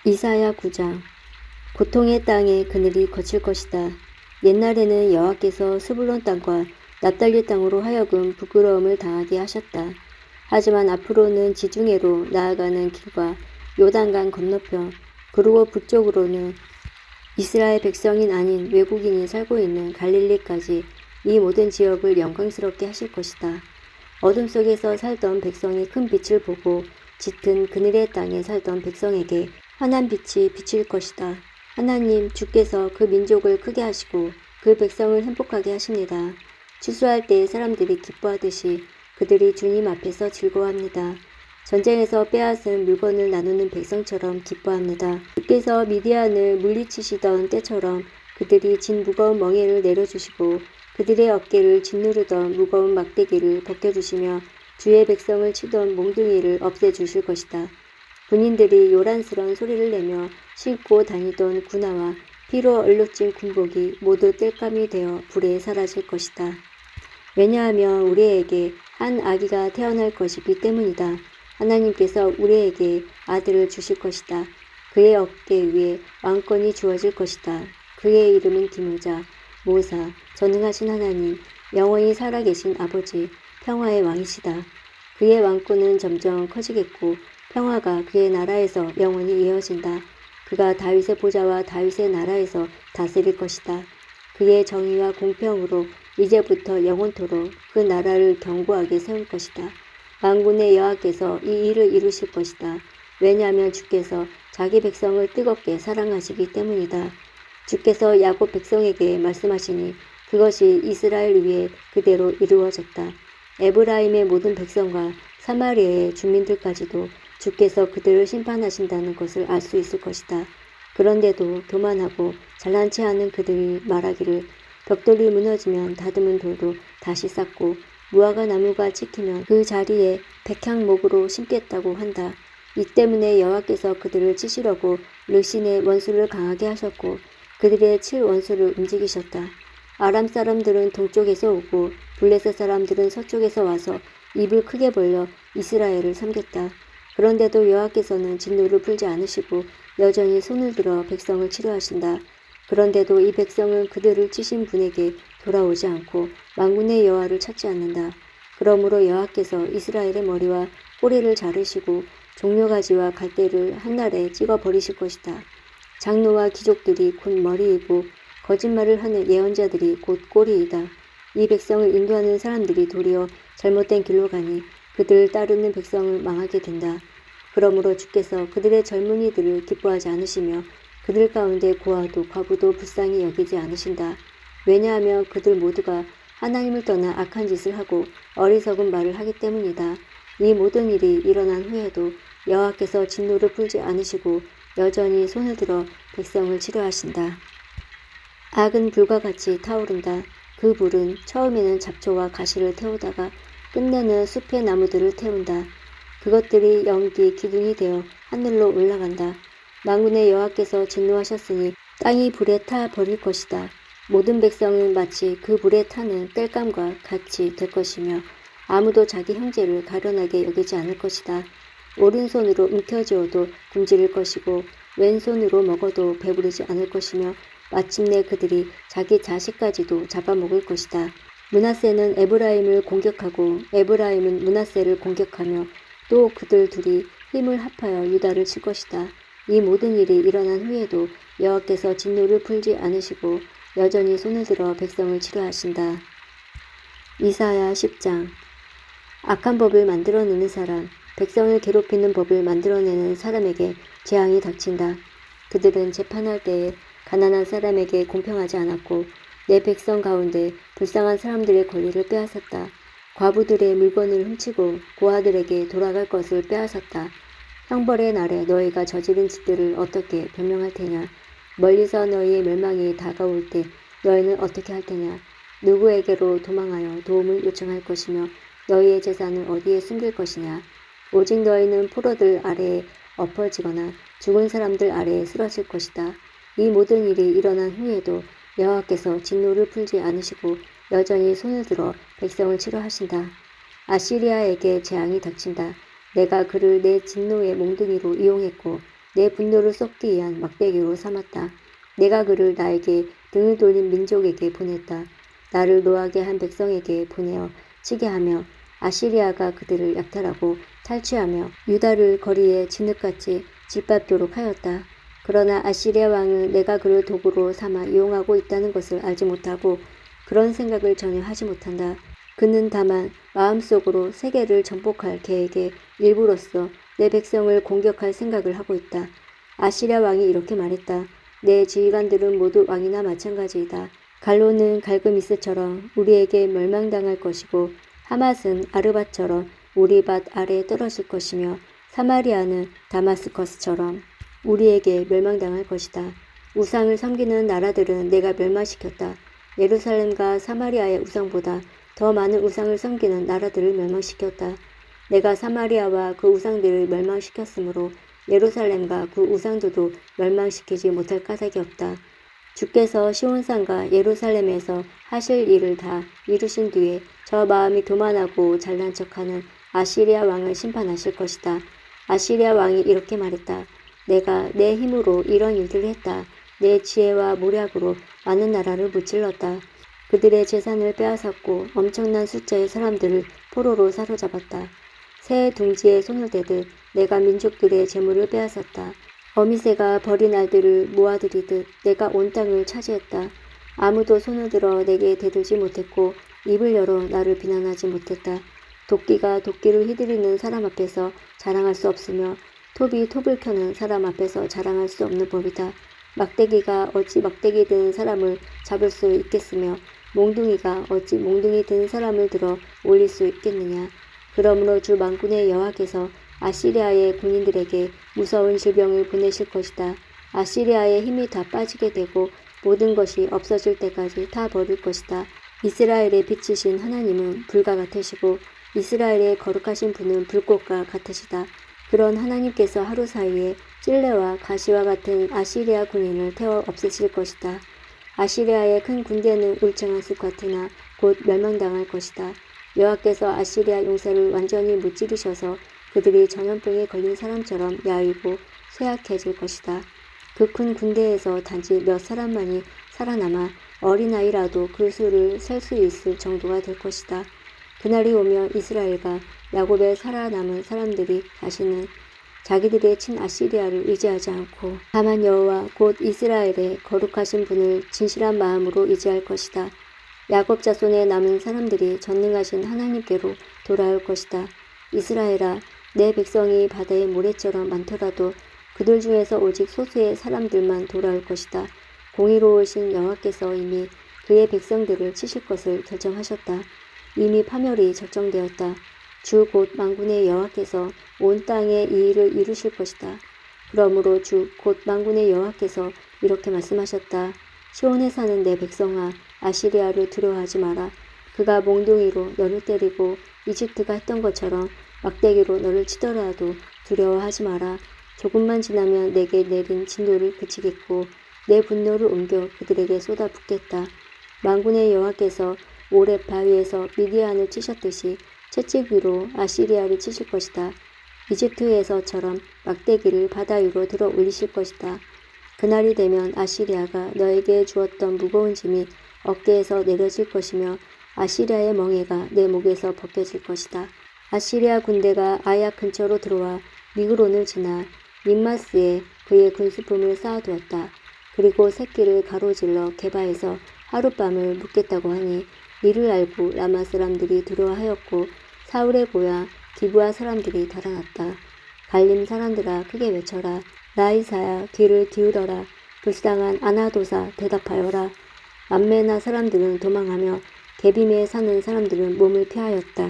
이사야 9장. 고통의 땅에 그늘이 거칠 것이다. 옛날에는 여호와께서 스불론 땅과 납달리 땅으로 하여금 부끄러움을 당하게 하셨다. 하지만 앞으로는 지중해로 나아가는 길과 요단강 건너편, 그리고 북쪽으로는 이스라엘 백성인 아닌 외국인이 살고 있는 갈릴리까지 이 모든 지역을 영광스럽게 하실 것이다. 어둠 속에서 살던 백성이 큰 빛을 보고 짙은 그늘의 땅에 살던 백성에게 환한 빛이 비칠 것이다. 하나님 주께서 그 민족을 크게 하시고 그 백성을 행복하게 하십니다. 추수할 때 사람들이 기뻐하듯이 그들이 주님 앞에서 즐거워합니다. 전쟁에서 빼앗은 물건을 나누는 백성처럼 기뻐합니다. 주께서 미디안을 물리치시던 때처럼 그들이 진 무거운 멍에를 내려주시고 그들의 어깨를 짓누르던 무거운 막대기를 벗겨주시며 주의 백성을 치던 몽둥이를 없애주실 것이다. 군인들이 요란스러운 소리를 내며 신고 다니던 군화와 피로 얼룩진 군복이 모두 땔감이 되어 불에 사라질 것이다. 왜냐하면 우리에게 한 아기가 태어날 것이기 때문이다. 하나님께서 우리에게 아들을 주실 것이다. 그의 어깨 위에 왕권이 주어질 것이다. 그의 이름은 기묘자, 모사, 전능하신 하나님, 영원히 살아계신 아버지, 평화의 왕이시다. 그의 왕권은 점점 커지겠고 평화가 그의 나라에서 영원히 이어진다. 그가 다윗의 보좌와 다윗의 나라에서 다스릴 것이다. 그의 정의와 공평으로 이제부터 영원토록 그 나라를 견고하게 세울 것이다. 만군의 여호와께서 이 일을 이루실 것이다. 왜냐하면 주께서 자기 백성을 뜨겁게 사랑하시기 때문이다. 주께서 야곱 백성에게 말씀하시니 그것이 이스라엘 위에 그대로 이루어졌다. 에브라임의 모든 백성과 사마리아의 주민들까지도 주께서 그들을 심판하신다는 것을 알 수 있을 것이다. 그런데도 교만하고 잘난 체 하는 그들이 말하기를 벽돌이 무너지면 다듬은 돌도 다시 쌓고 무화과 나무가 찍히면 그 자리에 백향목으로 심겠다고 한다. 이 때문에 여호와께서 그들을 치시려고 르신의 원수를 강하게 하셨고 그들의 칠 원수를 움직이셨다. 아람 사람들은 동쪽에서 오고 블레셋 사람들은 서쪽에서 와서 입을 크게 벌려 이스라엘을 삼켰다. 그런데도 여호와께서는 진노를 풀지 않으시고 여전히 손을 들어 백성을 치료하신다. 그런데도 이 백성은 그들을 치신 분에게 돌아오지 않고 만군의 여호와를 찾지 않는다. 그러므로 여호와께서 이스라엘의 머리와 꼬리를 자르시고 종려가지와 갈대를 한날에 찍어버리실 것이다. 장로와 귀족들이 곧 머리이고 거짓말을 하는 예언자들이 곧 꼬리이다. 이 백성을 인도하는 사람들이 도리어 잘못된 길로 가니 그들을 따르는 백성을 망하게 된다. 그러므로 주께서 그들의 젊은이들을 기뻐하지 않으시며 그들 가운데 고아도 과부도 불쌍히 여기지 않으신다. 왜냐하면 그들 모두가 하나님을 떠나 악한 짓을 하고 어리석은 말을 하기 때문이다. 이 모든 일이 일어난 후에도 여호와께서 진노를 풀지 않으시고 여전히 손을 들어 백성을 치료하신다. 악은 불과 같이 타오른다. 그 불은 처음에는 잡초와 가시를 태우다가 끝내는 숲의 나무들을 태운다. 그것들이 연기 기둥이 되어 하늘로 올라간다. 만군의 여호와께서 진노하셨으니 땅이 불에 타 버릴 것이다. 모든 백성은 마치 그 불에 타는 땔감과 같이 될 것이며 아무도 자기 형제를 가련하게 여기지 않을 것이다. 오른손으로 움켜쥐어도 굶주릴 것이고 왼손으로 먹어도 배부르지 않을 것이며 마침내 그들이 자기 자식까지도 잡아먹을 것이다. 므낫세는 에브라임을 공격하고 에브라임은 므낫세를 공격하며 또 그들 둘이 힘을 합하여 유다를 칠 것이다. 이 모든 일이 일어난 후에도 여호와께서 진노를 풀지 않으시고 여전히 손을 들어 백성을 치료하신다. 이사야 10장. 악한 법을 만들어내는 사람, 백성을 괴롭히는 법을 만들어내는 사람에게 재앙이 닥친다. 그들은 재판할 때에 가난한 사람에게 공평하지 않았고 내 백성 가운데 불쌍한 사람들의 권리를 빼앗았다. 과부들의 물건을 훔치고 고아들에게 돌아갈 것을 빼앗았다. 형벌의 날에 너희가 저지른 짓들을 어떻게 변명할 테냐? 멀리서 너희의 멸망이 다가올 때 너희는 어떻게 할 테냐? 누구에게로 도망하여 도움을 요청할 것이며 너희의 재산을 어디에 숨길 것이냐? 오직 너희는 포로들 아래에 엎어지거나 죽은 사람들 아래에 쓰러질 것이다. 이 모든 일이 일어난 후에도 여호와께서 진노를 풀지 않으시고 여전히 손을 들어 백성을 치료하신다. 아시리아에게 재앙이 닥친다. 내가 그를 내 진노의 몽둥이로 이용했고 내 분노를 쏟기 위한 막대기로 삼았다. 내가 그를 나에게 등을 돌린 민족에게 보냈다. 나를 노하게 한 백성에게 보내어 치게 하며 아시리아가 그들을 약탈하고 탈취하며 유다를 거리에 진흙같이 짓밟도록 하였다. 그러나 아시리아 왕은 내가 그를 도구로 삼아 이용하고 있다는 것을 알지 못하고 그런 생각을 전혀 하지 못한다. 그는 다만 마음속으로 세계를 정복할 계획의 일부로서 내 백성을 공격할 생각을 하고 있다. 아시리아 왕이 이렇게 말했다. 내 지휘관들은 모두 왕이나 마찬가지이다. 갈로는 갈그미스처럼 우리에게 멸망당할 것이고 하맛은 아르밧처럼 우리 밭 아래에 떨어질 것이며 사마리아는 다마스커스처럼 우리에게 멸망당할 것이다. 우상을 섬기는 나라들은 내가 멸망시켰다. 예루살렘과 사마리아의 우상보다 더 많은 우상을 섬기는 나라들을 멸망시켰다. 내가 사마리아와 그 우상들을 멸망시켰으므로 예루살렘과 그 우상들도 멸망시키지 못할 까닭이 없다. 주께서 시온산과 예루살렘에서 하실 일을 다 이루신 뒤에 저 마음이 교만하고 잘난 척하는 아시리아 왕을 심판하실 것이다. 아시리아 왕이 이렇게 말했다. 내가 내 힘으로 이런 일들을 했다. 내 지혜와 모략으로 많은 나라를 무찔렀다. 그들의 재산을 빼앗았고 엄청난 숫자의 사람들을 포로로 사로잡았다. 새 둥지에 손을 대듯 내가 민족들의 재물을 빼앗았다. 어미새가 버린 알들을 모아들이듯 내가 온 땅을 차지했다. 아무도 손을 들어 내게 대들지 못했고 입을 열어 나를 비난하지 못했다. 도끼가 도끼를 휘두르는 사람 앞에서 자랑할 수 없으며 톱이 톱을 켜는 사람 앞에서 자랑할 수 없는 법이다. 막대기가 어찌 막대기 든 사람을 잡을 수 있겠으며 몽둥이가 어찌 몽둥이 든 사람을 들어 올릴 수 있겠느냐. 그러므로 주 만군의 여호와께서 아시리아의 군인들에게 무서운 질병을 보내실 것이다. 아시리아의 힘이 다 빠지게 되고 모든 것이 없어질 때까지 다 버릴 것이다. 이스라엘의 빛이신 하나님은 불과 같으시고 이스라엘의 거룩하신 분은 불꽃과 같으시다. 그런 하나님께서 하루 사이에 찔레와 가시와 같은 아시리아 군인을 태워 없애실 것이다. 아시리아의 큰 군대는 울창한 숲 같으나 곧 멸망당할 것이다. 여호와께서 아시리아 용사를 완전히 무찌르셔서 그들이 전염병에 걸린 사람처럼 야위고 쇠약해질 것이다. 그 큰 군대에서 단지 몇 사람만이 살아남아 어린아이라도 그 수를 셀 수 있을 정도가 될 것이다. 그날이 오면 이스라엘과 야곱의 살아남은 사람들이 다시는 자기들의 친 아시리아를 의지하지 않고 다만 여호와 곧 이스라엘의 거룩하신 분을 진실한 마음으로 의지할 것이다. 야곱 자손에 남은 사람들이 전능하신 하나님께로 돌아올 것이다. 이스라엘아, 내 백성이 바다의 모래처럼 많더라도 그들 중에서 오직 소수의 사람들만 돌아올 것이다. 공의로우신 여호와께서 이미 그의 백성들을 치실 것을 결정하셨다. 이미 파멸이 결정되었다. 주 곧 만군의 여호와께서 온 땅에 이 일을 이루실 것이다. 그러므로 주 곧 만군의 여호와께서 이렇게 말씀하셨다. 시온에 사는 내 백성아, 아시리아를 두려워하지 마라. 그가 몽둥이로 너를 때리고 이집트가 했던 것처럼 막대기로 너를 치더라도 두려워하지 마라. 조금만 지나면 내게 내린 진노를 그치겠고 내 분노를 옮겨 그들에게 쏟아붓겠다. 만군의 여호와께서 오렙 바위에서 미디안을 치셨듯이 채찍으로 아시리아를 치실 것이다. 이집트에서처럼 막대기를 바다 위로 들어 올리실 것이다. 그날이 되면 아시리아가 너에게 주었던 무거운 짐이 어깨에서 내려질 것이며 아시리아의 멍에가 내 목에서 벗겨질 것이다. 아시리아 군대가 아약 근처로 들어와 미그론을 지나 림마스에 그의 군수품을 쌓아두었다. 그리고 새끼를 가로질러 게바에서 하룻밤을 묵겠다고 하니 이를 알고 라마 사람들이 두려워하였고 사울의 고향 기브아 사람들이 달아났다. 갈림 사람들아 크게 외쳐라. 라이사야 귀를 기울여라. 불쌍한 아나도사 대답하여라. 암메나 사람들은 도망하며 게빔에 사는 사람들은 몸을 피하였다.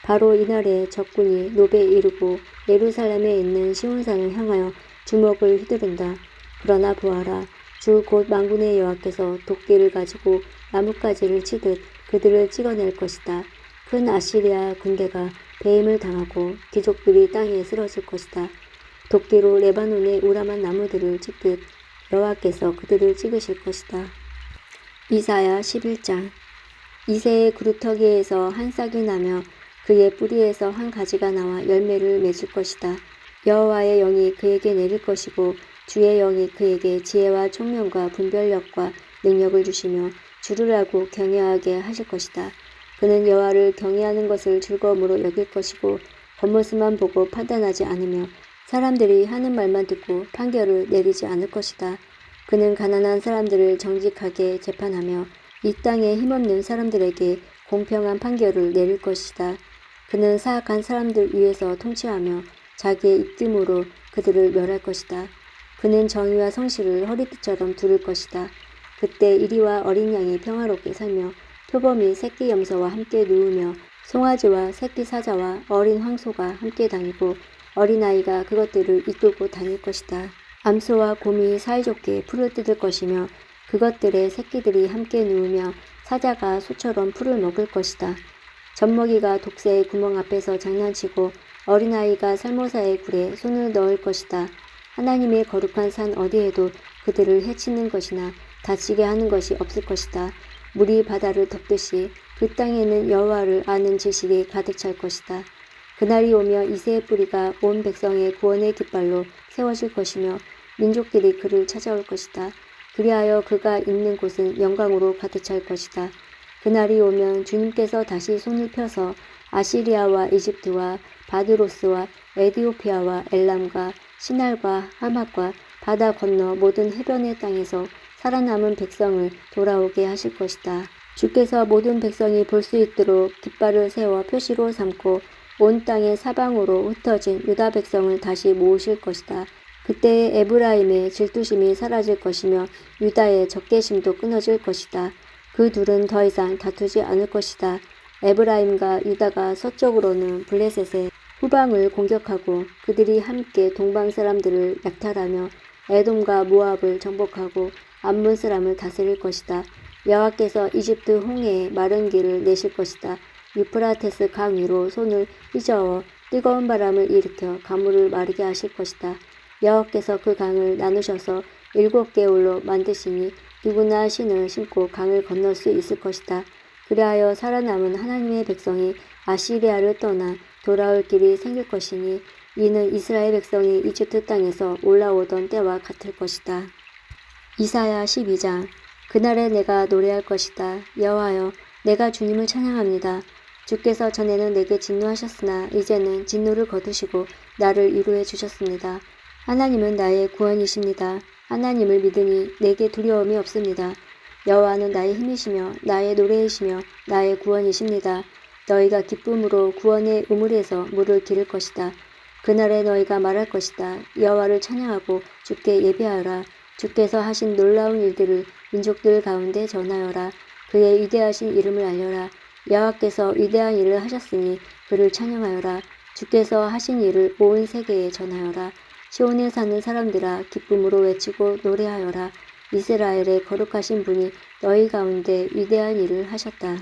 바로 이날에 적군이 노베에 이르고 예루살렘에 있는 시온산을 향하여 주먹을 휘두른다. 그러나 보아라. 주 곧 만군의 여호와께서 도끼를 가지고 나뭇가지를 치듯 그들을 찍어낼 것이다. 큰 아시리아 군대가 배임을 당하고 귀족들이 땅에 쓰러질 것이다. 도끼로 레바논의 우람한 나무들을 찍듯 여호와께서 그들을 찍으실 것이다. 이사야 11장. 이새의 그루터기에서 한 싹이 나며 그의 뿌리에서 한 가지가 나와 열매를 맺을 것이다. 여호와의 영이 그에게 내릴 것이고 주의 영이 그에게 지혜와 총명과 분별력과 능력을 주시며 주를 알고 경외하게 하실 것이다. 그는 여호와를 경외하는 것을 즐거움으로 여길 것이고 겉모습만 보고 판단하지 않으며 사람들이 하는 말만 듣고 판결을 내리지 않을 것이다. 그는 가난한 사람들을 정직하게 재판하며 이 땅에 힘없는 사람들에게 공평한 판결을 내릴 것이다. 그는 사악한 사람들 위에서 통치하며 자기의 입김으로 그들을 멸할 것이다. 그는 정의와 성실을 허리띠처럼 두를 것이다. 그때 이리와 어린 양이 평화롭게 살며 표범이 새끼 염소와 함께 누우며 송아지와 새끼 사자와 어린 황소가 함께 다니고 어린아이가 그것들을 이끌고 다닐 것이다. 암소와 곰이 사이좋게 풀을 뜯을 것이며 그것들의 새끼들이 함께 누우며 사자가 소처럼 풀을 먹을 것이다. 젖먹이가 독새의 구멍 앞에서 장난치고 어린아이가 살모사의 굴에 손을 넣을 것이다. 하나님의 거룩한 산 어디에도 그들을 해치는 것이나 다치게 하는 것이 없을 것이다. 물이 바다를 덮듯이 그 땅에는 여호와를 아는 지식이 가득 찰 것이다. 그날이 오며 이새의 뿌리가 온 백성의 구원의 깃발로 세워질 것이며 민족들이 그를 찾아올 것이다. 그리하여 그가 있는 곳은 영광으로 가득 찰 것이다. 그날이 오면 주님께서 다시 손을 펴서 아시리아와 이집트와 바드로스와 에디오피아와 엘람과 시날과 하맛과 바다 건너 모든 해변의 땅에서 살아남은 백성을 돌아오게 하실 것이다. 주께서 모든 백성이 볼 수 있도록 깃발을 세워 표시로 삼고 온 땅의 사방으로 흩어진 유다 백성을 다시 모으실 것이다. 그때의 에브라임의 질투심이 사라질 것이며 유다의 적개심도 끊어질 것이다. 그 둘은 더 이상 다투지 않을 것이다. 에브라임과 유다가 서쪽으로는 블레셋의 후방을 공격하고 그들이 함께 동방 사람들을 약탈하며 에돔과 모압을 정복하고 암몬 사람을 다스릴 것이다. 여호와께서 이집트 홍해에 마른 길을 내실 것이다. 유프라테스 강 위로 손을 휘저어 뜨거운 바람을 일으켜 가물을 마르게 하실 것이다. 여호와께서 그 강을 나누셔서 7개울로 만드시니 누구나 신을 신고 강을 건널 수 있을 것이다. 그리하여 살아남은 하나님의 백성이 아시리아를 떠나 돌아올 길이 생길 것이니 이는 이스라엘 백성이 이집트 땅에서 올라오던 때와 같을 것이다. 이사야 12장. 그날에 내가 노래할 것이다. 여호와여, 내가 주님을 찬양합니다. 주께서 전에는 내게 진노하셨으나 이제는 진노를 거두시고 나를 위로해 주셨습니다. 하나님은 나의 구원이십니다. 하나님을 믿으니 내게 두려움이 없습니다. 여호와는 나의 힘이시며 나의 노래이시며 나의 구원이십니다. 너희가 기쁨으로 구원의 우물에서 물을 기를 것이다. 그날에 너희가 말할 것이다. 여호와를 찬양하고 주께 예배하라. 주께서 하신 놀라운 일들을 민족들 가운데 전하여라. 그의 위대하신 이름을 알려라. 여호와께서 위대한 일을 하셨으니 그를 찬양하여라. 주께서 하신 일을 온 세계에 전하여라. 시온에 사는 사람들아 기쁨으로 외치고 노래하여라. 이스라엘의 거룩하신 분이 너희 가운데 위대한 일을 하셨다.